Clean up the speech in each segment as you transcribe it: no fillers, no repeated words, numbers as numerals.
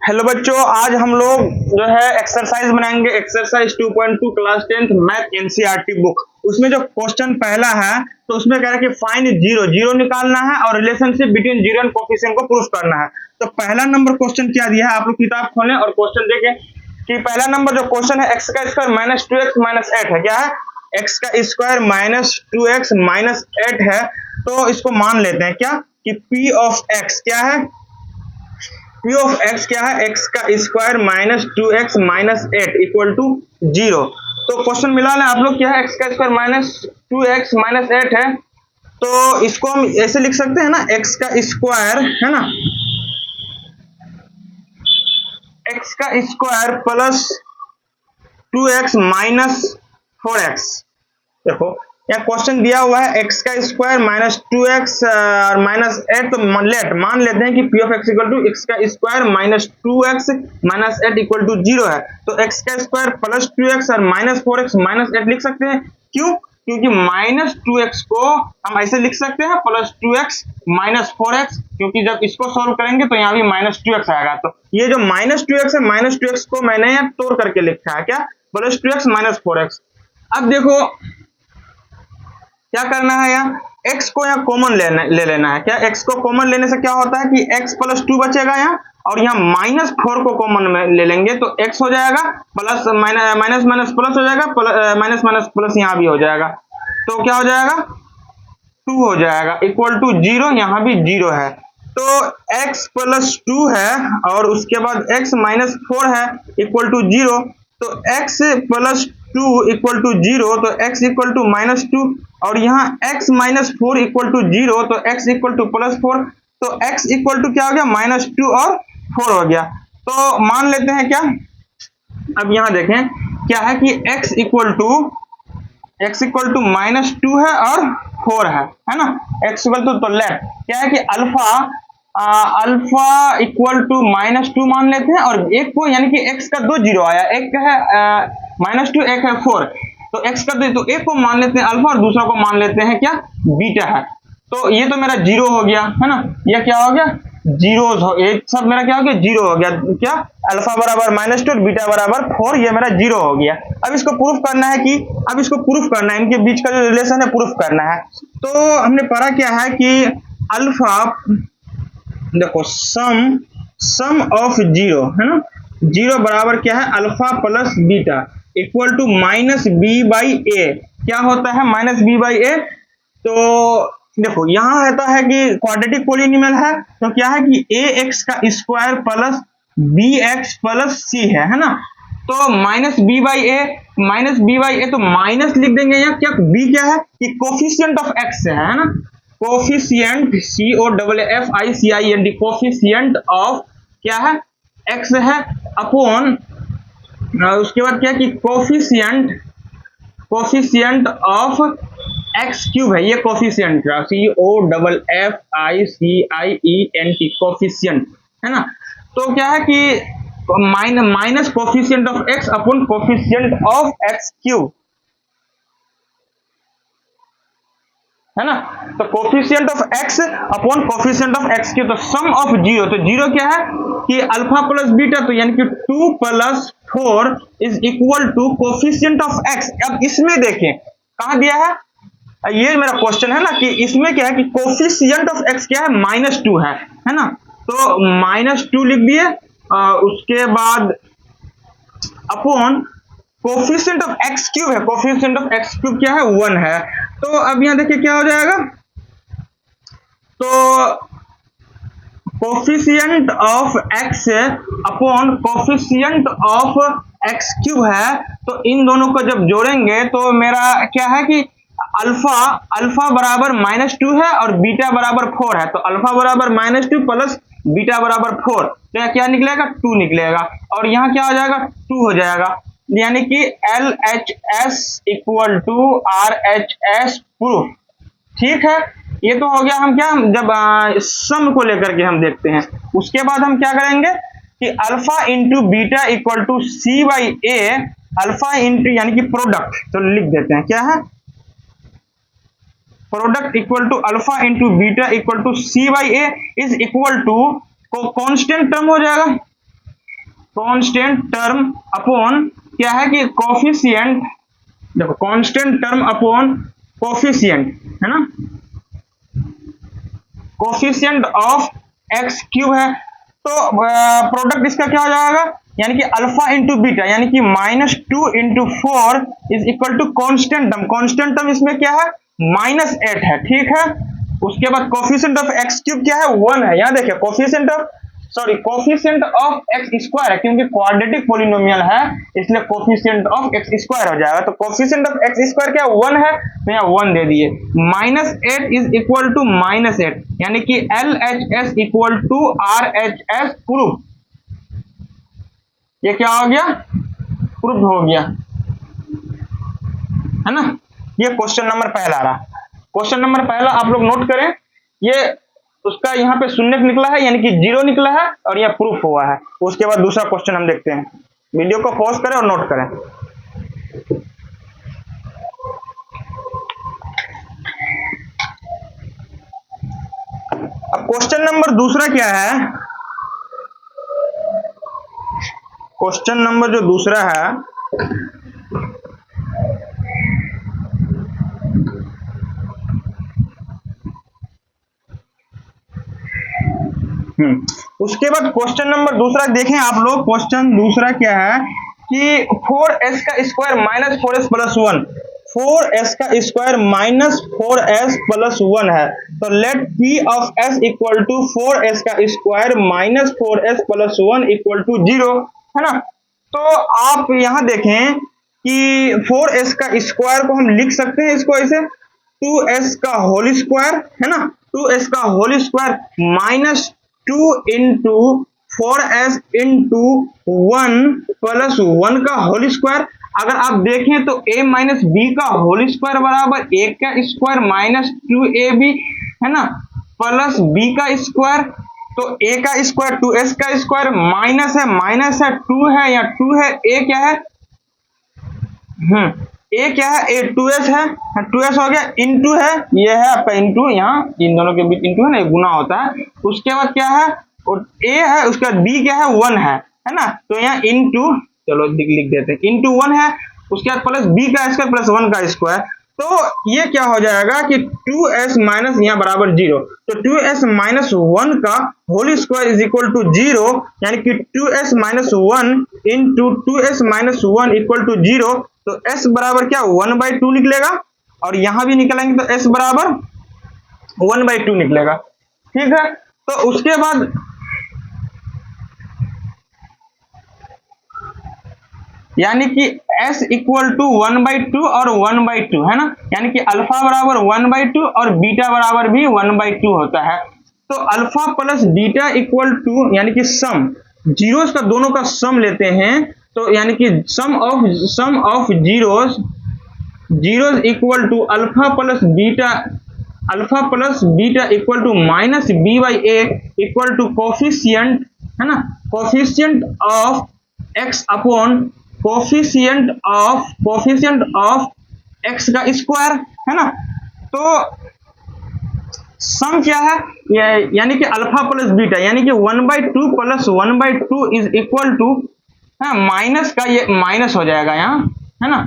Hello बच्चों, आज हम लोग जो है एक्सरसाइज बनाएंगे। Exercise 2.2 class 10th math NCERT book. उसमें जो क्वेश्चन पहला है तो उसमें कह रहा है कि फाइंड जीरो, जीरो निकालना है और relationship between zero and coefficient को प्रूफ करना है। तो पहला नंबर क्वेश्चन क्या दिया है, आप लोग किताब खोलें और क्वेश्चन देखें कि पहला नंबर जो क्वेश्चन है एक्स का स्क्वायर माइनस 2x माइनस 8 है। क्या है? एक्स का स्क्वायर माइनस 2x माइनस 8 है। तो इसको मान लेते हैं क्या कि पी ऑफ एक्स क्या है, पी ऑफ एक्स क्या है, एक्स का square minus 2x minus 8 equal to 0। तो क्वेश्चन मिला है आप लोग क्या है, एक्स का स्क्वायर माइनस 2x माइनस 8 है। तो इसको हम ऐसे लिख सकते हैं ना, एक्स का स्क्वायर है ना, एक्स का square plus 2x minus 4x। देखो यहाँ क्वेश्चन दिया हुआ है एक्स का स्क्वायर माइनस 2x और माइनस 8। तो मान लेते हैं कि p of x equal to x का square minus 2x minus 8 equal to 0 है। तो एक्स का स्क्वायर प्लस 2x और माइनस 4x माइनस 8 लिख सकते हैं। क्यों? क्योंकि माइनस 2x को हम ऐसे लिख सकते हैं प्लस 2x माइनस 4x, क्योंकि जब इसको सॉल्व करेंगे तो यहाँ भी माइनस 2x आएगा। तो ये जो माइनस 2x है, माइनस 2x को मैंने यहाँ तोड़ करके लिखा है क्या, प्लस 2x माइनस 4x। अब देखो क्या करना है, यहाँ x को यहाँ कॉमन ले लेना है। क्या x को कॉमन लेने से क्या होता है कि x प्लस 2 बचेगा यहाँ, और यहाँ माइनस 4 को कॉमन में ले लेंगे तो x हो जाएगा प्लस माइनस माइनस प्लस हो जाएगा, माइनस माइनस प्लस यहाँ भी हो जाएगा। तो क्या हो जाएगा, 2 हो जाएगा इक्वल टू 0। यहाँ भी 0 है तो x प्लस 2 है और उसके बाद x माइनस 4 है इक्वल टू 0। तो x प्लस 2 इक्वल टू 0, तो x इक्वल टू माइनस 2, और यहाँ x माइनस 4 इक्वल टू 0, तो x इक्वल टू प्लस 4। तो x इक्वल टू क्या हो गया, माइनस 2 और 4 हो गया। तो मान लेते हैं क्या, अब यहाँ देखें क्या है कि x इक्वल टू माइनस 2 है और 4 है ना। x इक्वल टू, तो लेट क्या है कि अल्फा इक्वल टू माइनस 2 मान लेते हैं, और एक को यानी कि x का 2 जीरो आया, एक है माइनस 2, एक है 4। तो x का तो एक को मान लेते हैं अल्फा और दूसरा को मान लेते हैं क्या, बीटा है। तो ये तो मेरा 0 हो गया है ना, ये क्या हो गया, ये सब मेरा क्या हो गया, 0 हो गया। क्या, अल्फा बराबर माइनस 2 और बीटा बराबर 4, ये मेरा 0 हो गया। अब इसको प्रूफ करना है इनके बीच का जो रिलेशन है प्रूफ करना है। तो हमने पढ़ा क्या है कि अल्फा, देखो सम ऑफ 0 है ना, 0 बराबर क्या है, alpha plus beta equal to minus b by a. क्या होता है माइनस बी बाई ए? तो देखो यहाँ रहता है कि क्वाड्रेटिक पॉलिनोमियल है, तो क्या है कि ए एक्स का square plus b x plus c है ना। तो माइनस बी बाई ए, तो माइनस लिख देंगे यहाँ। क्या बी क्या है कि कोफिशिएंट ऑफ एक्स है ना, कोफिशिएंट COFFICIENT, कोफिशिएंट ऑफ क्या है, एक्स है, अपॉन उसके बाद क्या कि कोफिशिएंट ऑफ एक्स क्यूब है, ये कोफिशिएंट का COFFICIENT कोफिशिएंट है ना। तो क्या है कि minus coefficient of x upon coefficient of x cube है ना। तो coefficient of x upon coefficient of x cube. तो सम ऑफ 0, तो 0 क्या है कि अल्फा प्लस बीटा, तो यानी कि 2 plus 4 is equal to coefficient of x। अब इसमें देखें कहां दिया है, ये मेरा क्वेश्चन है ना कि इसमें क्या है कि कोफिशिएंट ऑफ x क्या है, माइनस 2 है ना। तो माइनस 2 लिख दिए, उसके बाद upon coefficient of x cube है, कोफिशिएंट ऑफ एक्स क्यूब क्या है, 1 है। तो अब यहां देखिए क्या हो जाएगा, तो coefficient of x upon coefficient of x cube है। तो इन दोनों को जब जोड़ेंगे तो मेरा क्या है कि अल्फा बराबर माइनस 2 है और बीटा बराबर 4 है। तो अल्फा बराबर माइनस 2 प्लस बीटा बराबर 4, तो यहाँ क्या निकलेगा, 2 निकलेगा, और यहाँ क्या हो जाएगा, 2 हो जाएगा। यानी कि LHS equal to RHS proof. ठीक है, ये तो हो गया। हम क्या, जब सम को लेकर के हम देखते हैं, उसके बाद हम क्या करेंगे कि alpha into beta equal to c by a, alpha into यानी कि प्रोडक्ट, तो लिख देते हैं क्या है, product equal to alpha into beta equal to c by a is equal to, को कांस्टेंट टर्म हो जाएगा, कांस्टेंट टर्म अपॉन क्या है कि कोफिशिएंट, देखो कांस्टेंट टर्म अपॉन कोफिशिएंट है ना, कोफिशिएंट ऑफ एक्स क्यूब है। तो प्रोडक्ट इसका क्या हो जाएगा, यानी कि अल्फा इंटू बीटा, यानी कि -2 into 4 is equal to constant term. Constant term इसमें क्या है, -8 है, ठीक है। उसके बाद कोफिशिएंट ऑफ एक्स क्यूब क्या है, 1 है। यहाँ देखिए कोफिशिएंट ऑफ एक्स स्क्वायर है, क्योंकि क्वाड्रेटिक पॉलिनोमियल है इसलिए कोफिशिएंट ऑफ एक्स स्क्वायर हो जाएगा। तो कोफिशिएंट ऑफ एक्स स्क्वायर क्या 1 है, तो यहाँ 1 दे दिए। -8 इज इक्वल टू -8, यानी कि LHS equal to RHS proof. ये क्या हो गया, प्रूफ हो गया, है ना। ये क्वेश्चन नंबर पहला रहा। क्वेश्चन नंबर पहला आप लोग नोट करें, ये उसका यहाँ पे शून्य निकला है, यानी कि 0 निकला है, और यह प्रूफ हुआ है। उसके बाद दूसरा क्वेश्चन हम देखते हैं। वीडियो को पॉज करें और नोट करें। अब क्वेश्चन नंबर दूसरा क्या है, क्वेश्चन नंबर जो दूसरा है, उसके बाद क्वेश्चन नंबर दूसरा देखें आप लोग। क्वेश्चन दूसरा क्या है कि 4s का square minus 4s plus 1, 4s का स्क्वायर माइनस 4s प्लस 1 है। तो let p of s equal to 4s का square minus 4s plus 1 equal to 0, है ना। तो आप यहां देखें कि 4s का स्क्वायर को हम लिख सकते हैं इसको ऐसे 2s का होल स्क्वायर, है ना, 2s का whole square minus 2 into 4s into 1 plus 1 का होल स्क्वायर। अगर आप देखें तो a माइनस बी का होल स्क्वायर बराबर a का स्क्वायर माइनस 2ab, है ना, प्लस b का स्क्वायर। तो a का स्क्वायर 2s का स्क्वायर माइनस है 2 है, या 2 है, a क्या है, a क्या है, a 2s है, 2s हो गया, इंटू है, ये है आपका इंटू, यहाँ इन दोनों के बीच इंटू है ना, गुना होता है। उसके बाद क्या है, और a है, उसका b क्या है, 1 है ना। तो यहाँ इंटू, चलो लिख देते हैं, इंटू 1 है, उसके बाद प्लस b का स्क्वायर प्लस 1 का स्क्वायर। तो ये क्या हो जाएगा कि 2s माइनस यहाँ बराबर 0, तो 2s माइनस 1 का whole square is equal to 0, यानी कि 2s minus 1 into 2s minus 1 equal to 0। तो s बराबर क्या 1/2 निकलेगा, और यहां भी निकलेंगे तो s बराबर 1/2 निकलेगा, ठीक है। तो उसके बाद यानी कि s इक्वल टू 1/2 और 1/2, है ना, यानी कि अल्फा बराबर 1/2 और बीटा बराबर भी 1/2 होता है। तो alpha plus beta equal to, यानी कि सम जीरोस का दोनों का सम लेते हैं, तो यानी कि sum of zeros equal to alpha plus beta equal to minus b/a equal to coefficient, है ना, coefficient of x upon coefficient of x का स्क्वायर, है ना। तो सम क्या है, यानी कि अल्फा प्लस बीटा, यानी कि 1/2 प्लस 1/2 इज इक्वल टू, है माइनस का, ये माइनस हो जाएगा यहाँ, है ना,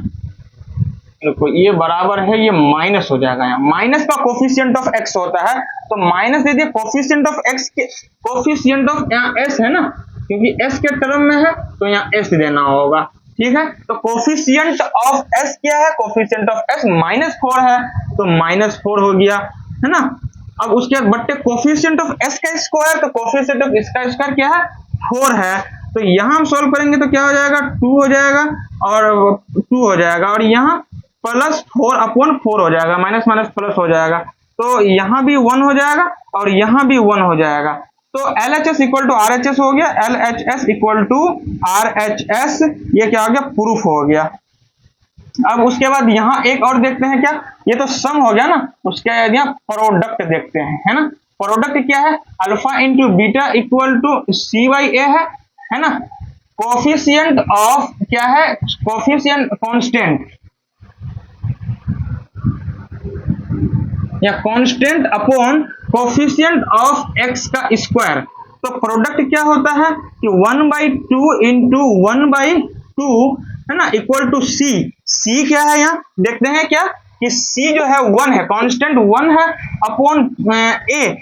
देखो ये बराबर है, ये माइनस हो जाएगा, यहाँ माइनस का कोफिशिएंट ऑफ x होता है, तो माइनस दे दिए कोफिशिएंट ऑफ x के, कोफिशिएंट ऑफ यहाँ s है ना, क्योंकि s के टर्म में है तो यहाँ s देना होगा, ठीक है। तो कोफिशिएंट ऑफ s क्या है, कोफिशिएंट ऑफ s -4 है, तो -4 हो गया, है ना। अब उसके बाद बट्टे कोफिशिएंट ऑफ s का स्क्वायर, तो कोफिशिएंट ऑफ s का स्क्वायर क्या है, 4 है। तो यहाँ हम सॉल्व करेंगे तो क्या हो जाएगा, 2 हो जाएगा और 2 हो जाएगा, और यहाँ प्लस 4/4 हो जाएगा, माइनस माइनस प्लस हो जाएगा। तो यहाँ भी 1 हो जाएगा और यहाँ भी 1 हो जाएगा। तो LHS इक्वल टू RHS हो गया, LHS इक्वल टू RHS, ये क्या हो गया, प्रूफ हो गया। अब उसके बाद यहाँ एक और देखते हैं, क्या ये तो सम हो गया ना, उसके बाद यहाँ प्रोडक्ट देखते हैं, है ना। प्रोडक्ट क्या है, alpha into beta equal to C/A है ना। कोफिशिएंट ऑफ क्या है, कोफिशिएंट कांस्टेंट या constant upon coefficient of x का स्क्वायर, तो प्रोडक्ट क्या होता है कि 1/2 इंटू 1/2 है ना इक्वल टू सी। सी क्या है यहाँ देखते हैं क्या कि सी जो है 1 है, कांस्टेंट 1 है अपॉन ए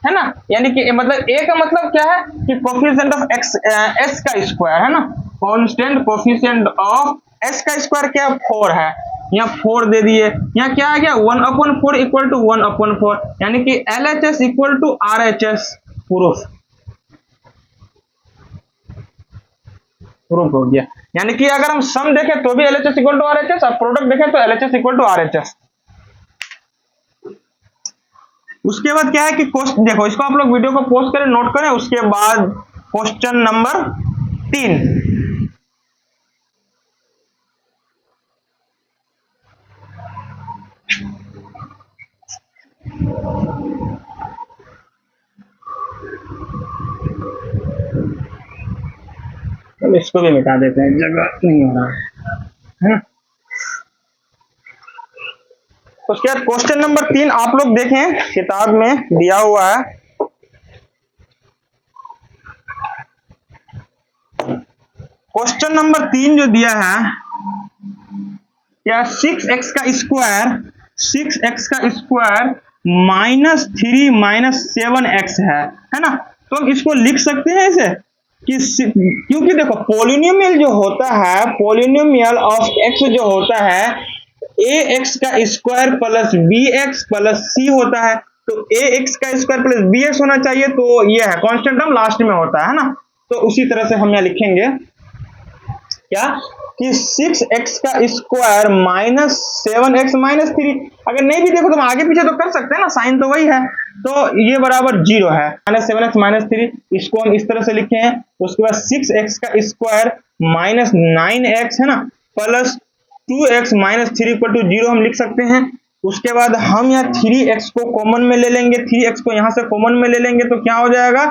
है ना, यानी कि मतलब ए का मतलब क्या है कि कोफिशिएंट ऑफ एक्स एस का स्क्वायर है ना, कांस्टेंट कोफिशिएंट ऑफ एस का स्क्वायर क्या 4 है, यहाँ 4 दे दिए, यहाँ क्या आ गया 1/4 इक्वल टू 1/4, यानी कि LHS equal to RHS। Proof हो गया, यानी कि अगर हम सम देखें तो भी LHS इक्वल टू RHS और प्रोडक्ट देखें तो LHS इक्वल टू RHS। उसके बाद क्या है कि देखो इसको आप लोग वीडियो को पॉज करें, नोट करें। उसके बाद क्वेश्चन नंबर 3, इसको भी मिटा देते हैं, जगह नहीं हो रहा है। उसके बाद क्वेश्चन नंबर 3 आप लोग देखें, किताब में दिया हुआ है। क्वेश्चन नंबर 3 जो दिया है क्या 6x का स्क्वायर -3 - 7x है ना। तो हम इसको लिख सकते हैं ऐसे कि क्योंकि देखो पॉलिनोमियल जो होता है, पॉलिनोमियल ऑफ x जो होता है ax का square plus bx plus c होता है, तो ax का स्क्वायर प्लस bx होना चाहिए, तो ये है कांस्टेंट टर्म लास्ट में होता है ना। तो उसी तरह से हम यहाँ लिखेंगे क्या कि 6x का स्क्वायर -7x - 3, अगर नहीं भी देखो तो हम आगे पीछे तो कर सकते हैं ना, साइन तो वही है, तो ये बराबर 0 है। -7x - 3 इसको हम इस तरह से लिखे हैं। उसके बाद 6x का स्क्वायर -9x है ना प्लस 2x - 3 इक्वल टू 0 हम लिख सकते हैं। उसके बाद हम यहाँ 3x को कॉमन में ले लेंगे, 3x को यहाँ से कॉमन में ले लेंगे तो क्या हो जाएगा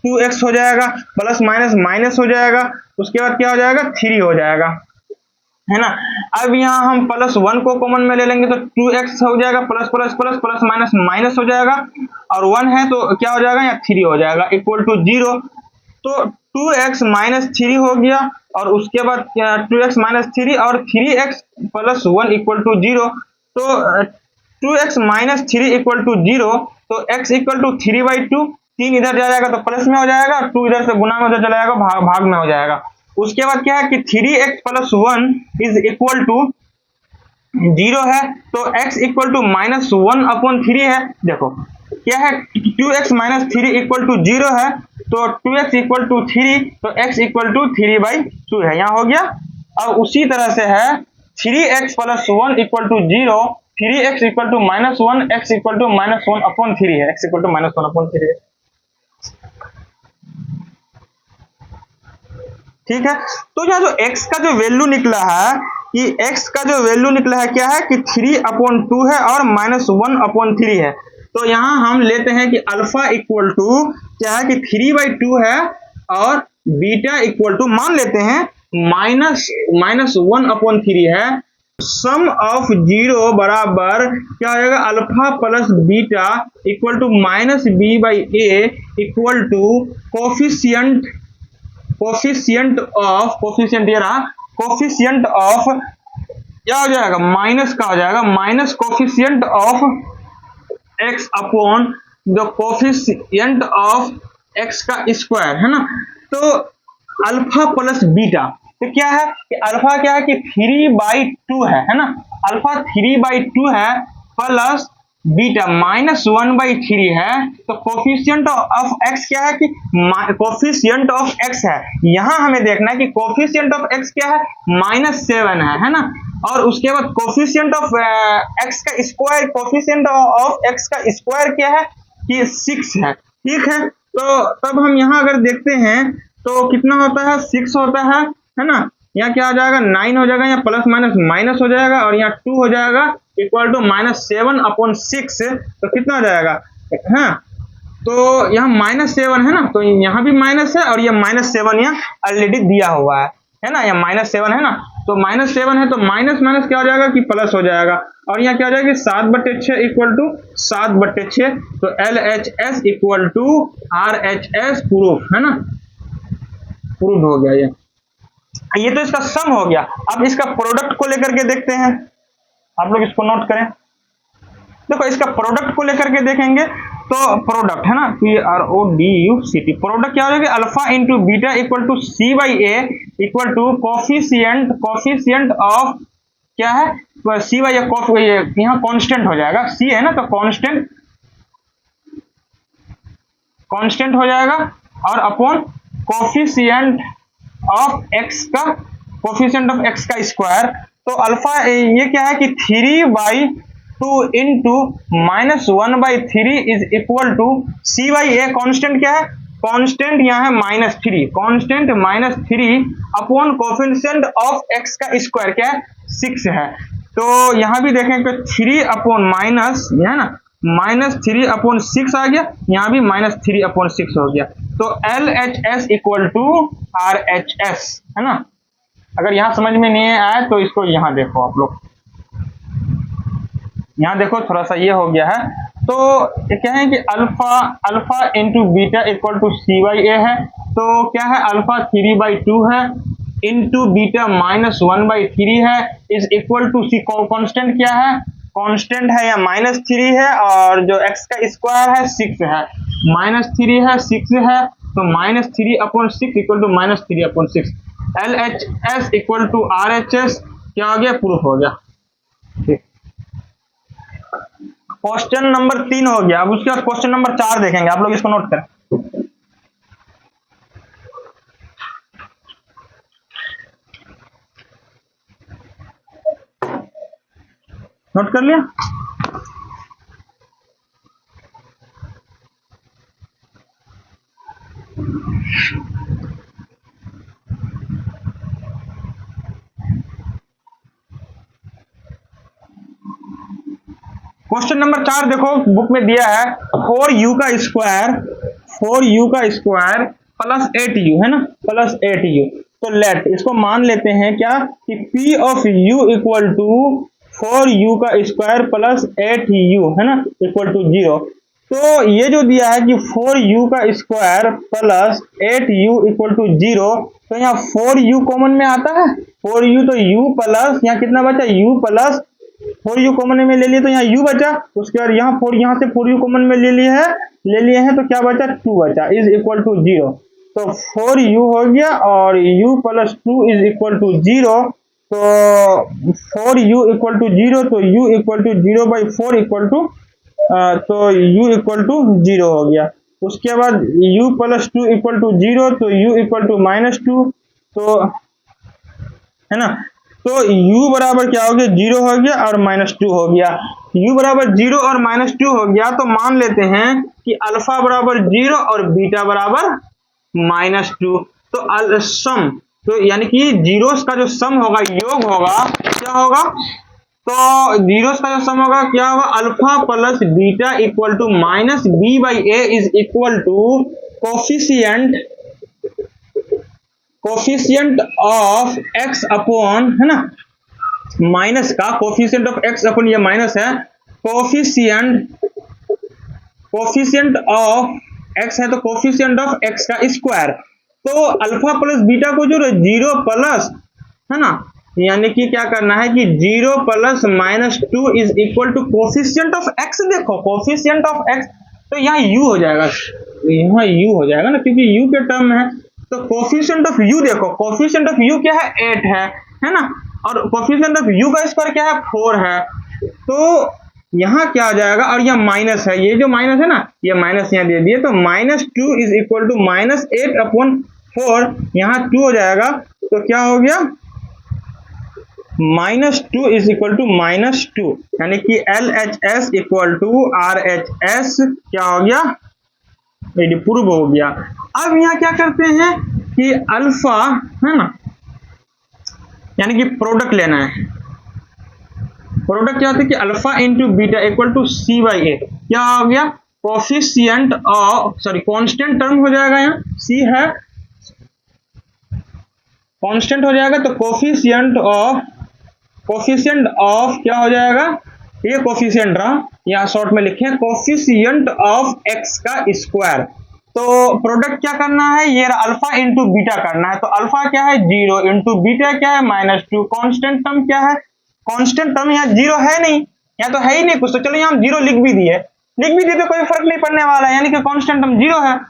2x हो जाएगा, प्लस माइनस माइनस हो जाएगा, उसके बाद क्या हो जाएगा 3 हो जाएगा है ना। अब यहाँ हम +1 को कॉमन में ले लेंगे तो 2x हो जाएगा, plus plus plus plus minus minus हो जाएगा, और 1 है तो क्या हो जाएगा यहाँ 3 हो जाएगा इक्वल टू 0। तो 2x - 3 हो गया, और उसके बाद 2x - 3 और 3x + 1 इक्वल टू 0। तो 2x - 3 इक्वल टू 0, तो x इक्वल टू 3/2, 3 इधर जाएगा तो प्लस में हो जाएगा, 2 इधर से गुना में उधर चला जाएगा, भाग में हो जाएगा। उसके बाद क्या है कि 3x + 1 इज इक्वल टू 0 है, तो x इक्वल टू -1/3 है। देखो क्या है 2x - 3 इक्वल टू 0 है, तो 2x इक्वल टू 3, तो x इक्वल टू 3/2 है, यहाँ हो गया। अब उसी तरह से है 3x + 1 equal to 0, 3x equal to -1, x equal to -1/3 है, x इक्वल टू -1/3 है। ठीक है, तो यहाँ जो x का जो वैल्यू निकला है कि x का जो वैल्यू निकला है क्या है कि 3/2 है और -1/3 है। तो यहाँ हम लेते हैं कि अल्फा इक्वल टू क्या है कि 3/2 है, और बीटा इक्वल टू मान लेते हैं -1/3 है। सम ऑफ 0 बराबर क्या हो जाएगा alpha plus beta equal to -b/a equal to coefficient of क्या हो जाएगा माइनस का हो जाएगा minus coefficient of x upon the coefficient of x का स्क्वायर है ना। तो अल्फा प्लस बीटा, तो क्या है कि अल्फा क्या है कि 3/2 है ना, अल्फा 3/2 है प्लस बीटा -1/3 है। तो कोफिशिएंट ऑफ x क्या है कि कोफिशिएंट ऑफ x है, यहाँ हमें देखना है कि कोफिशिएंट ऑफ x क्या है -7 है ना, और उसके बाद कोफिशिएंट ऑफ x का स्क्वायर, कोफिशिएंट ऑफ x का स्क्वायर क्या है कि 6 है। ठीक है, तो तब हम यहाँ अगर देखते हैं तो कितना होता है 6 होता है ना, यहाँ क्या हो जाएगा 9 हो जाएगा, यहाँ प्लस माइनस माइनस हो जाएगा, और यहाँ 2 हो जाएगा इक्वल टू -7/6, तो कितना हो जाएगा हाँ, तो यहाँ -7 है ना, तो यहाँ भी माइनस है, और ये -7 यहाँ ऑलरेडी दिया हुआ है ना, यहाँ -7 है ना, तो -7 है तो माइनस माइनस क्या हो जाएगा कि प्लस हो जाएगा, और यहाँ क्या हो जाएगा 7/6 इक्वल टू 7/6, तो LHS equal to RHS proof है ना, प्रूफ हो गया ये तो इसका सम हो गया। अब इसका प्रोडक्ट को लेकर के देखते हैं, आप लोग इसको नोट करें। देखो इसका प्रोडक्ट को लेकर के देखेंगे तो प्रोडक्ट है ना, PRODUCT, प्रोडक्ट क्या हो जाएगा alpha into beta equal to C/A equal to coefficient of क्या है C/A, यहाँ कांस्टेंट हो जाएगा, C है ना तो कांस्टेंट हो जाएगा, और अपॉन कोफिशिएंट ऑफ x का स्क्वायर। तो अल्फा ये क्या है कि 3/2 into -1/3 is equal to C/A, constant क्या है, कांस्टेंट यहाँ है -3, constant -3 upon coefficient of x का स्क्वायर क्या है 6 है। तो यहाँ भी देखेंगे 3 अपॉन माइनस है ना, -3/6 आ गया, यहाँ भी -3/6 हो गया। तो LHS इक्वल टू RHS है ना। अगर यहाँ समझ में नहीं आया तो इसको यहाँ देखो आप लोग, यहाँ देखो थोड़ा सा ये हो गया है। तो ये क्या है कि alpha into beta equal to C/A है, तो क्या है अल्फा 3/2 है इंटू बीटा -1/3 है is equal to C, constant क्या है, कांस्टेंट है या -3 है, और जो x का स्क्वायर है 6 है, -3 है 6 है, तो -3/6 equal to -3/6। LHS equal to RHS क्या हो गया, प्रूफ हो गया। ठीक, क्वेश्चन नंबर 3 हो गया। अब उसके बाद क्वेश्चन नंबर 4 देखेंगे, आप लोग इसको नोट करें। नोट कर लिया। क्वेश्चन नंबर 4 देखो बुक में दिया है 4u का स्क्वायर प्लस 8u है ना, प्लस 8u। तो लेट इसको मान लेते हैं क्या कि P of u equal to 4u का स्क्वायर प्लस 8u है ना इक्वल टू 0। तो ये जो दिया है कि 4u का square plus 8u equal to 0, तो यहाँ 4u कॉमन में आता है, 4u तो u प्लस यहाँ कितना बचा u प्लस 4u कॉमन में ले लिए तो यहाँ u बचा, उसके बाद यहाँ 4 यहाँ से 4u कॉमन में ले लिए हैं तो क्या बचा 2 बचा इज इक्वल टू 0। तो 4u हो गया और u plus 2 is equal to 0। तो 4u इक्वल टू 0, तो u equal to 0/4 equal to तो u इक्वल टू 0 हो गया। उसके बाद u प्लस 2 इक्वल टू 0, तो u इक्वल टू -2, तो है ना, तो u बराबर क्या हो गया 0 हो गया और -2 हो गया। u बराबर 0 और -2 हो गया, तो मान लेते हैं कि अल्फा बराबर 0 और बीटा बराबर -2। तो सम, तो यानी कि जीरोस का जो सम होगा योग होगा क्या होगा, तो जीरोस का जो सम होगा क्या होगा alpha plus beta equal to -b/a is equal to coefficient of x upon है ना, माइनस का कोफिशिएंट ऑफ x अपॉन ये माइनस है, कोफिशिएंट ऑफ x है तो कोफिशिएंट ऑफ x का स्क्वायर। तो अल्फा प्लस बीटा को जो 0 प्लस है ना, यानी कि क्या करना है कि 0 plus -2 is equal to coefficient of x। देखो कोफिशिएंट ऑफ x, तो यहाँ u हो जाएगा, यहाँ u हो जाएगा ना क्योंकि u के टर्म है। तो कोफिशिएंट ऑफ u देखो, कोफिशिएंट ऑफ u क्या है 8 है ना, और कोफिशिएंट ऑफ u का स्क्वायर क्या है 4 है। तो यहाँ क्या आ जाएगा, और यह माइनस है, ये जो माइनस है ना ये माइनस यहाँ दे दिए, तो -2 इज इक्वल टू -8/4, यहाँ 2 हो जाएगा, तो क्या हो गया -2 इज इक्वल टू -2, यानी कि LHS इक्वल टू RHS क्या हो गया, प्रूव हो गया। अब यहाँ क्या करते हैं कि अल्फा है ना, यानी कि प्रोडक्ट लेना है। प्रोडक्ट क्या होता है कि alpha into beta equal to C/A, क्या हो गया कोफिशिएंट ऑफ कांस्टेंट टर्म हो जाएगा, यहाँ C है कांस्टेंट हो जाएगा तो कोफिशिएंट ऑफ क्या हो जाएगा, ये कोफिशिएंट रहा, यहाँ शॉर्ट में लिखे कोफिशिएंट ऑफ एक्स का स्क्वायर। तो प्रोडक्ट क्या करना है, ये अल्फा इंटू बीटा करना है। तो अल्फा क्या है 0 इंटू बीटा क्या है -2। कांस्टेंट टर्म क्या है, कांस्टेंट टर्म यहाँ 0 है नहीं, यहाँ तो है ही नहीं कुछ, तो चलो यहाँ हम 0 लिख भी दिए तो कोई फर्क नहीं पड़ने वाला है, यानी कि कांस्टेंट टर्म 0 है।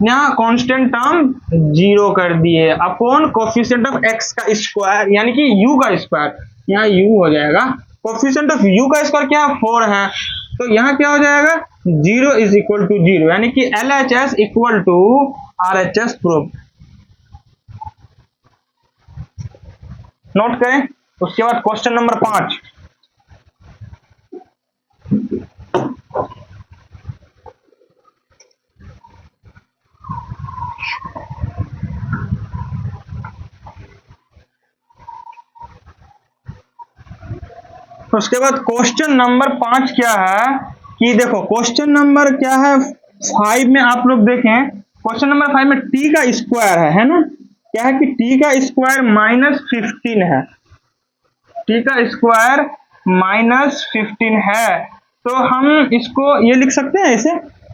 यहाँ कांस्टेंट टर्म 0 कर दिए अपॉन कोफिशिएंट ऑफ एक्स का स्क्वायर यानी कि u का स्क्वायर, यहाँ u हो जाएगा। कोफिशिएंट ऑफ u का स्क्वायर क्या है 4 है, तो यहाँ क्या हो जाएगा 0 इज इक्वल टू 0 यानी कि LHS equal to RHS proof. Note करें। उसके बाद क्वेश्चन नंबर 5, उसके बाद क्वेश्चन नंबर 5 क्या है कि देखो क्वेश्चन नंबर क्या है 5 में आप लोग देखें, क्वेश्चन नंबर 5 में t का स्क्वायर है ना, क्या है कि t का स्क्वायर -15 है, t का स्क्वायर -15 है। तो हम इसको ये लिख सकते हैं ऐसे,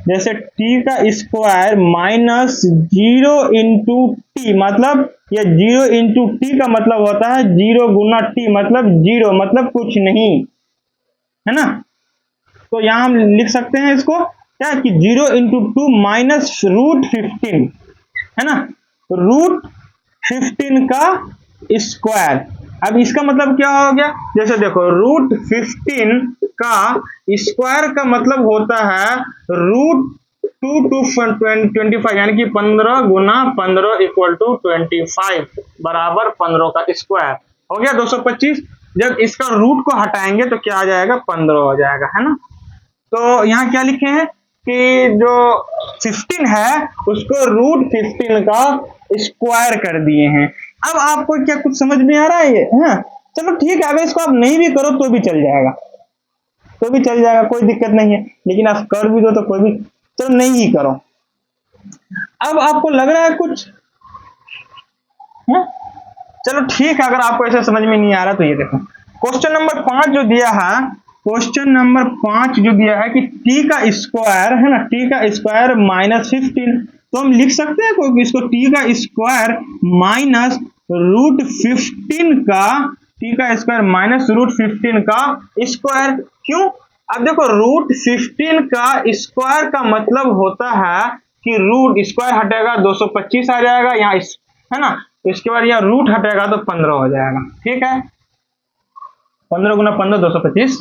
जैसे t का स्क्वायर -0 इंटू टी, मतलब ये 0 इंटू टी का मतलब होता है 0 गुना टी, मतलब 0 मतलब कुछ नहीं, है ना। तो यहाँ हम लिख सकते हैं इसको क्या कि 0 इंटू 2 माइनस √15 है ना, √15 का स्क्वायर। अब इसका मतलब क्या हो गया, जैसे देखो √15 का स्क्वायर का मतलब होता है √2 to 25 यानी कि 15 गुना 15 इक्वल टू 25 बराबर 15 का स्क्वायर हो गया 225। जब इसका रूट को हटाएंगे तो क्या आ जाएगा 15 हो जाएगा, है ना। तो यहाँ क्या लिखे हैं कि जो 15 है उसको √15 का स्क्वायर कर दिए हैं। अब आपको क्या कुछ समझ में आ रहा है ये, हाँ चलो ठीक है, अगर इसको आप नहीं भी करो तो भी चल जाएगा, कोई दिक्कत नहीं है, लेकिन आप कर भी दो तो कोई भी, चलो नहीं ही करो। अब आपको लग रहा है कुछ, चलो ठीक है, अगर आपको ऐसा समझ में नहीं आ रहा तो ये देखो क्वेश्चन नंबर 5 जो दिया है, क्वेश्चन नंबर 5 जो दिया है कि t का स्क्वायर है ना, t का स्क्वायर -15, तो हम लिख सकते हैं क्योंकि इसको t का स्क्वायर -√15 का, t का स्क्वायर -√15 का स्क्वायर। क्यों, अब देखो √15 का स्क्वायर का मतलब होता है कि रूट स्क्वायर हटेगा 225 आ जाएगा यहाँ, है ना, तो इसके बाद यहाँ रूट हटेगा तो 15 हो जाएगा, ठीक है। 15 गुना 15 225,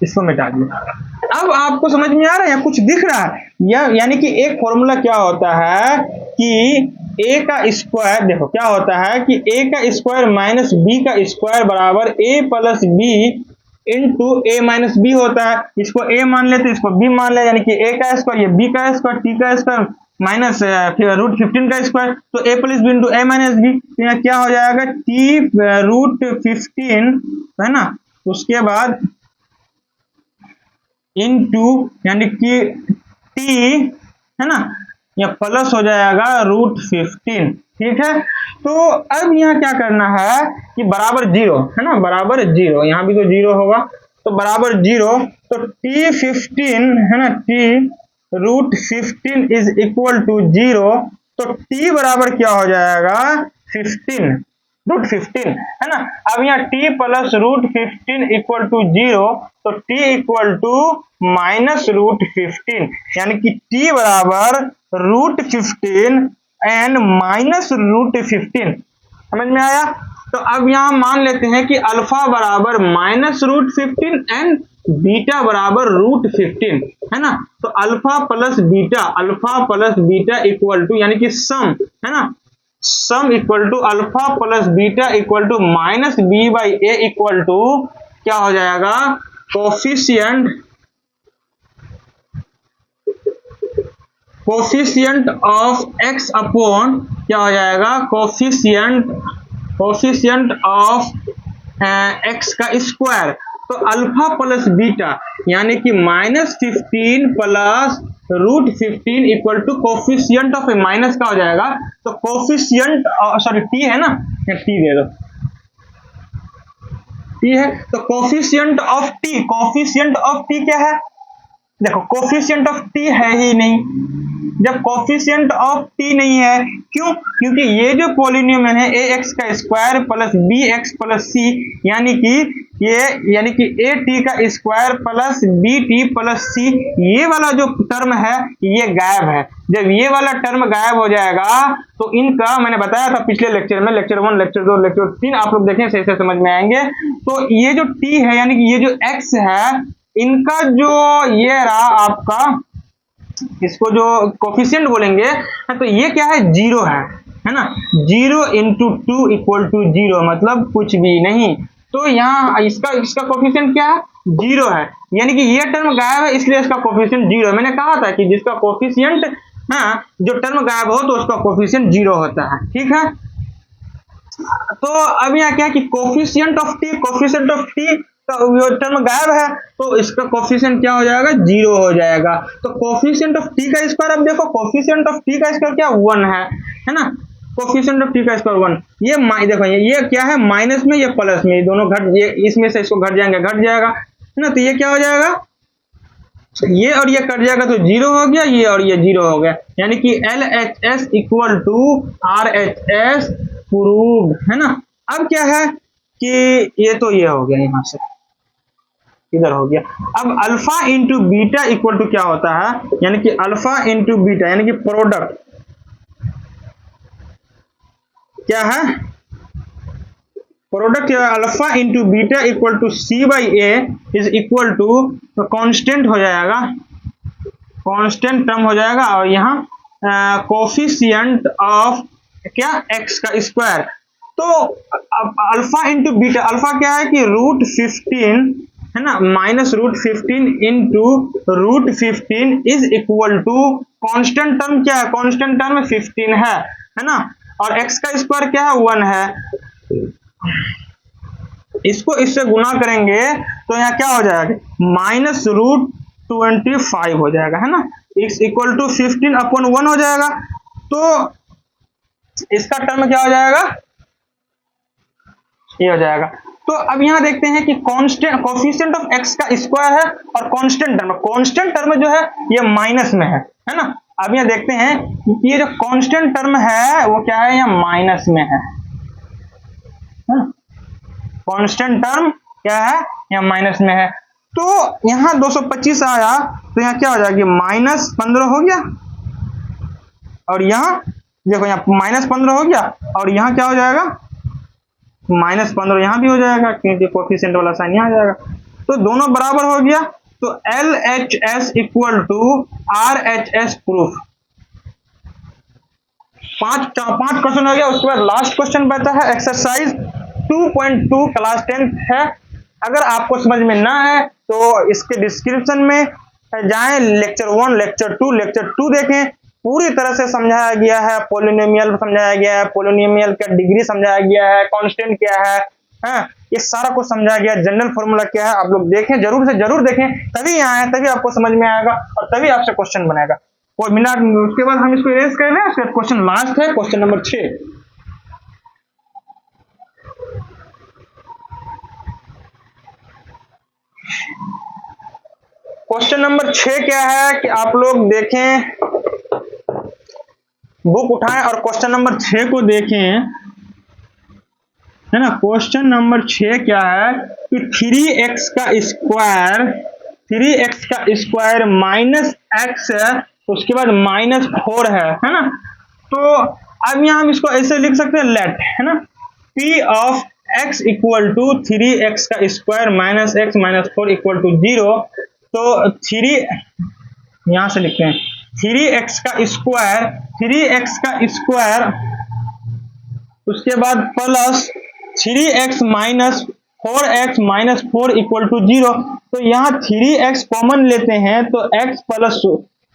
इसको मिटा दिया। अब आपको समझ में आ रहा है या कुछ दिख रहा है, यानी कि एक फॉर्मूला क्या होता है कि a का स्क्वायर, देखो क्या होता है कि a का स्क्वायर माइनस b का स्क्वायर बराबर a plus b into a minus b होता है। इसको a मान लेते, इसको b मान ले, यानी कि a का स्क्वायर ये b का स्क्वायर, t का स्क्वायर माइनस √15 का स्क्वायर, तो a plus b into a minus b, तो यहाँ क्या हो जाएगा t √15 है ना, उसके बाद इंटू यानी कि t है ना, या प्लस हो जाएगा √15, ठीक है। तो अब यहाँ क्या करना है कि बराबर 0 है ना, बराबर 0, यहाँ भी तो 0 होगा, तो बराबर 0, तो t15 है ना, t√15 इज इक्वल टू 0, तो t बराबर क्या हो जाएगा 15 √15 है ना। अब यहाँ t प्लस √15 इक्वल टू 0, तो t इक्वल टू -√15 यानी कि t बराबर √15 एंड -√15, समझ में आया। तो अब यहाँ मान लेते हैं कि अल्फा बराबर -√15 एंड बीटा बराबर √15 है ना, तो alpha plus beta equal to यानी कि सम है ना, sum equal to alpha plus beta equal to -b/a equal to क्या हो जाएगा कोफिशिएंट ऑफ x अपॉन क्या हो जाएगा कोफिशिएंट ऑफ x का स्क्वायर। तो अल्फा प्लस बीटा यानी कि -15 plus √15 equal to coefficient of a, minus का हो जाएगा तो कोफिशियंट, सॉरी टी है ना, टी दे दो, टी है तो coefficient of T, coefficient of T क्या है, देखो कोफिशियंट ऑफ टी है ही नहीं, जब कोफिशियंट ऑफ टी नहीं है, क्यों, क्योंकि ये जो पॉलिनोमियल है ए एक्स का square plus b x plus c, यानी कि ए टी का square plus b t plus c, ये वाला जो टर्म है ये गायब है। जब ये वाला टर्म गायब हो जाएगा तो इनका, मैंने बताया था पिछले लेक्चर में, लेक्चर 1, लेक्चर 2, लेक्चर 3, आप लोग देखें सही से समझ में आएंगे। तो ये जो टी है यानी कि ये जो एक्स है, इनका जो ये रहा आपका, इसको जो कोफिशिएंट बोलेंगे, तो ये क्या है, जीरो है ना, 0 × 2 = 0, मतलब कुछ भी नहीं। तो यहाँ इसका कोफिशिएंट क्या है, 0 है, यानी कि ये टर्म गायब है इसलिए इसका कोफिशिएंट 0 है। मैंने कहा था कि जिसका कोफिशिएंट, हाँ, जो टर्म गायब हो तो उसका कोफिशिएंट 0 होता है, ठीक है। तो अब यहाँ क्या है कि कोफिशिएंट ऑफ टी का टर्म गायब है तो इसका कोफिशिएंट क्या हो जाएगा, 0 हो जाएगा। तो कोफिशिएंट ऑफ टी का स्क्वायर, अब देखो कोफिशिएंट ऑफ टी का स्क्वायर क्या, 1 है ना, कोफिशिएंट ऑफ टी का स्क्वायर 1। ये देखो ये क्या है, माइनस में, ये प्लस में, दोनों घट, ये इसमें से इसको घट जाएगा है ना, तो ये क्या हो जाएगा, ये और ये कट जाएगा तो 0 हो गया, ये और ये 0 हो गया, यानी कि LHS = RHS प्रूव्ड, है ना। अब क्या है कि ये तो ये हो गया, यहां से इधर हो गया। अब alpha into beta equal to क्या होता है, यानी कि अल्फा इंटू बीटा यानी कि प्रोडक्ट क्या है, product alpha into beta equal to C/A is equal to, constant हो जाएगा, कांस्टेंट टर्म हो जाएगा, और यहाँ कोफिशिएंट ऑफ क्या, x का स्क्वायर। तो अल्फा इंटू बीटा, अल्फा क्या है कि √15 है ना, -√15 × √15 is equal to, constant term क्या है, कांस्टेंट टर्म 15 है ना, और x का स्क्वायर क्या है, 1 है। इसको इससे गुना करेंगे तो यहाँ क्या हो जाएगा, -√25 हो जाएगा, है ना, x = 15/1 हो जाएगा। तो इसका टर्म क्या हो जाएगा, ये हो जाएगा। तो अब यहाँ देखते हैं कि कांस्टेंट कोफिशिएंट ऑफ x का स्क्वायर है और कांस्टेंट टर्म जो है ये माइनस में है ना। अब यहाँ देखते हैं कि ये जो कांस्टेंट टर्म है वो क्या है, यहाँ माइनस में है, कांस्टेंट टर्म क्या है, यहाँ माइनस में है। तो यहाँ 225 आया तो यहाँ क्या हो जाएगी, -15 हो गया, और यहाँ देखो यहाँ -15 हो गया, और यहाँ क्या हो जाएगा, -15 यहाँ भी हो जाएगा क्योंकि कोफिशिएंट वाला साइन यहाँ आ जाएगा। तो दोनों बराबर हो गया, तो LHS = RHS प्रूफ। 5 क्वेश्चन हो गया। उसके बाद लास्ट क्वेश्चन बचा है एक्सरसाइज 2.2 क्लास 10 है। अगर आपको समझ में ना है तो इसके डिस्क्रिप्शन में जाएं, लेक्चर 1, लेक्चर 2, लेक्चर 2 देखें, पूरी तरह से समझाया गया है, पोलिनोमियल समझाया गया है, पोलिनोमियल का डिग्री समझाया गया है, कांस्टेंट क्या है, ये सारा कुछ समझाया गया, जनरल फॉर्मूला क्या है। आप लोग देखें, जरूर से जरूर देखें, तभी यहाँ है, तभी आपको समझ में आएगा और तभी आपसे क्वेश्चन बनेगा। और मिनट उसके बाद हम इसको इरेज कर रहे हैं। उसके बाद क्वेश्चन लास्ट है, क्वेश्चन नंबर 6। क्वेश्चन नंबर 6 क्या है कि आप लोग देखें, बुक उठाएं और क्वेश्चन नंबर 6 को देखें, है ना। क्वेश्चन नंबर 6 क्या है कि 3x का स्क्वायर -x है, उसके बाद -4 है ना। तो अब यहाँ हम इसको ऐसे लिख सकते हैं, लेट, है ना, P of x = 3x का स्क्वायर -x -4 = 0। तो 3 यहां से लिखते हैं, 3x का स्क्वायर उसके बाद प्लस 3x -4x -4 = 0। तो यहाँ 3x कॉमन लेते हैं तो x प्लस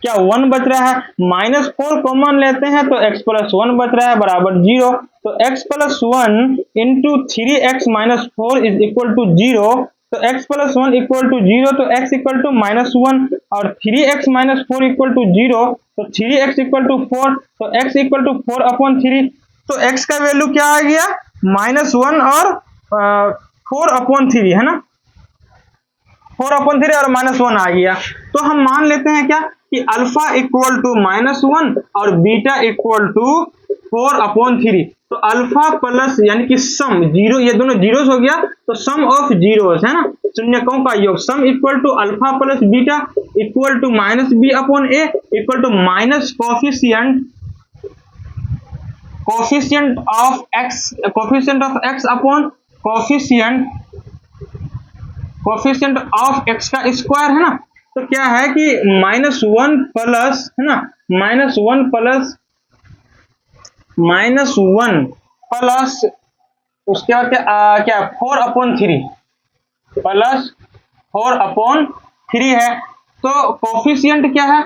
क्या 1 बच रहा है, -4 कॉमन लेते हैं तो x + 1 बच रहा है बराबर 0। तो x + 1 × 3x -4 = 0। तो x प्लस 1 इक्वल टू 0, तो x इक्वल टू -1 और 3x माइनस 4 इक्वल टू 0, तो 3x इक्वल टू 4, तो x इक्वल टू 4/3। तो x का वैल्यू क्या आ गया, -1 और 4/3 है ना, 4/3 और -1 आ गया। तो हम मान लेते हैं क्या कि अल्फा इक्वल टू -1 और बीटा इक्वल टू 4/3। तो अल्फा प्लस यानी कि सम जीरो, ये दोनों जीरोस हो गया, तो सम ऑफ जीरोस है ना, शून्यकों का योग, sum equal to alpha plus beta equal to -b/a equal to minus coefficient of x upon coefficient of x का स्क्वायर है ना। तो क्या है कि -1 प्लस है ना, -1 प्लस उसके बाद क्या 4/3 प्लस 4/3 है। तो कोफिशिएंट क्या है,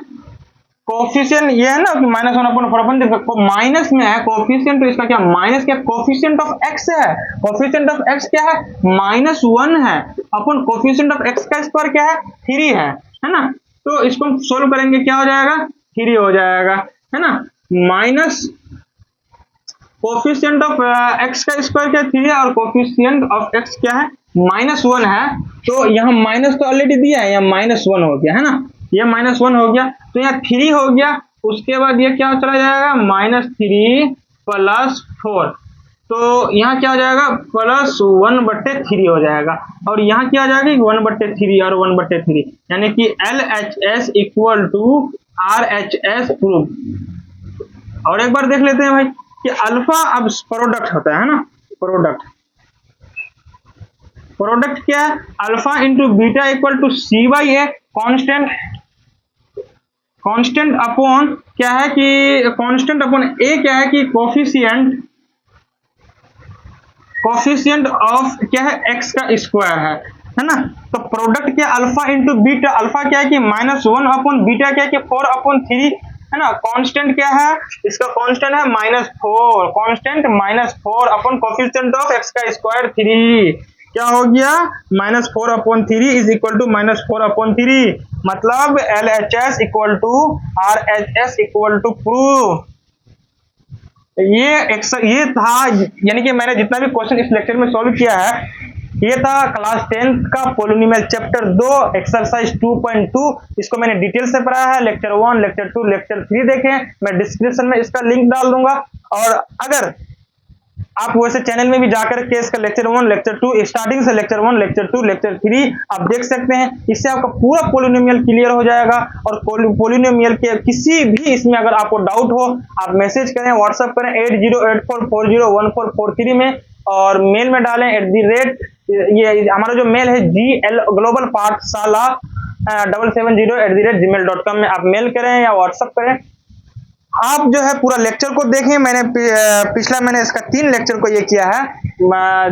कोफिशिएंट ये है ना कि -1/4/3 माइनस में है कोफिशिएंट, तो इसका क्या माइनस, क्या कोफिशिएंट ऑफ x है, कोफिशिएंट ऑफ x क्या है -1 है, अपन कोफिशिएंट ऑफ x का स्क्वायर क्या है 3 है ना। तो इसको हम सोल्व करेंगे, क्या हो जाएगा 3 हो जाएगा है ना, माइनस कोफिशिएंट ऑफ x का स्क्वायर क्या 3 है और कोफिशिएंट ऑफ x क्या है -1 है। तो यहाँ माइनस तो ऑलरेडी दिया है, यहाँ -1 हो गया है ना, ये -1 हो गया, तो यहाँ 3 हो गया। उसके बाद ये क्या चला जाएगा -3 प्लस 4, तो यहाँ क्या हो जाएगा +1/3 हो जाएगा, और यहाँ क्या हो जाएगा 1/3 और 1/3, यानी कि LHS equal to RHS proof. और एक बार देख लेते हैं भाई कि अल्फा अब प्रोडक्ट होता है ना, प्रोडक्ट क्या है, alpha into beta equal to C/A constant upon क्या है कि कांस्टेंट अपॉन A क्या है कि कोफिशिएंट ऑफ क्या है x का स्क्वायर है ना। तो प्रोडक्ट क्या अल्फा इंटू बीटा, अल्फा क्या है कि -1 अपॉन बीटा क्या है कि 4/3 है ना। कांस्टेंट क्या है, इसका कांस्टेंट है -4, constant -4 upon coefficient of x का स्क्वायर 3, क्या हो गया -4/3 इज इक्वल टू -4/3, मतलब LHS equal to RHS equal to proof. ये था, यानी कि मैंने जितना भी क्वेश्चन इस लेक्चर में सॉल्व किया है, ये था क्लास 10 का पॉलिनोमियल चैप्टर 2 एक्सरसाइज 2.2। इसको मैंने डिटेल से पढ़ा है, लेक्चर 1, लेक्चर 2, लेक्चर 3 देखें, मैं डिस्क्रिप्शन में इसका लिंक डाल दूंगा। और अगर आप वैसे चैनल में भी जाकर के इसका लेक्चर 1, लेक्चर 2 स्टार्टिंग से लेक्चर 1, लेक्चर 2, लेक्चर 3 आप देख सकते हैं। इससे आपका पूरा पॉलिनोमियल क्लियर हो जाएगा। और पॉलिनोमियल के किसी भी इसमें अगर आपको डाउट हो, आप मैसेज करें, व्हाट्सएप करें 8084401443 में, और मेल में डालें ये हमारा जो मेल है GL ग्लोबल पाठशाला 770@gmail.com में आप मेल करें या व्हाट्सएप करें। आप जो है पूरा लेक्चर को देखें, मैंने पिछला मैंने इसका 3 लेक्चर को ये किया है,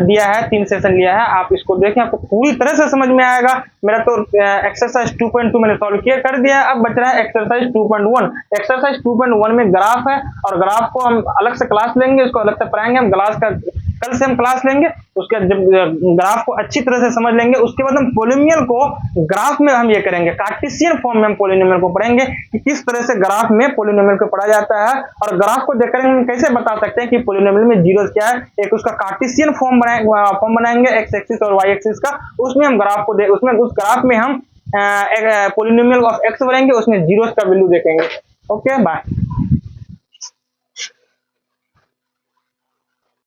दिया है, 3 सेशन लिया है, आप इसको देखें, आपको पूरी तरह से समझ में आएगा। मेरा तो एक्सरसाइज 2.2 मैंने सॉल्व किया कर दिया है, अब बच रहा है एक्सरसाइज 2.1। एक्सरसाइज 2.1 में ग्राफ है, और ग्राफ को हम अलग से क्लास लेंगे, उसको अलग से पढ़ाएंगे हम, कल से हम क्लास लेंगे, उसके जब ग्राफ को अच्छी तरह से समझ लेंगे, उसके बाद हम पॉलिनोमियल को ग्राफ में हम ये करेंगे, कार्टेशियन फॉर्म में हम पॉलिनोमियल को पढ़ेंगे कि किस तरह से ग्राफ में पॉलिनोमियल को पढ़ा जाता है। और ग्राफ को देखकर हम कैसे बता सकते हैं कि पॉलिनोमियल में जीरोस क्या है, एक उसका कार्टेशियन फॉर्म बनाएंगे x एक्सिस और y एक्सिस का, उसमें हम ग्राफ को उसमें उस ग्राफ में हम पॉलिनोमियल ऑफ x बनाएंगे, उसमें जीरोस का वैल्यू देखेंगे। Okay bye.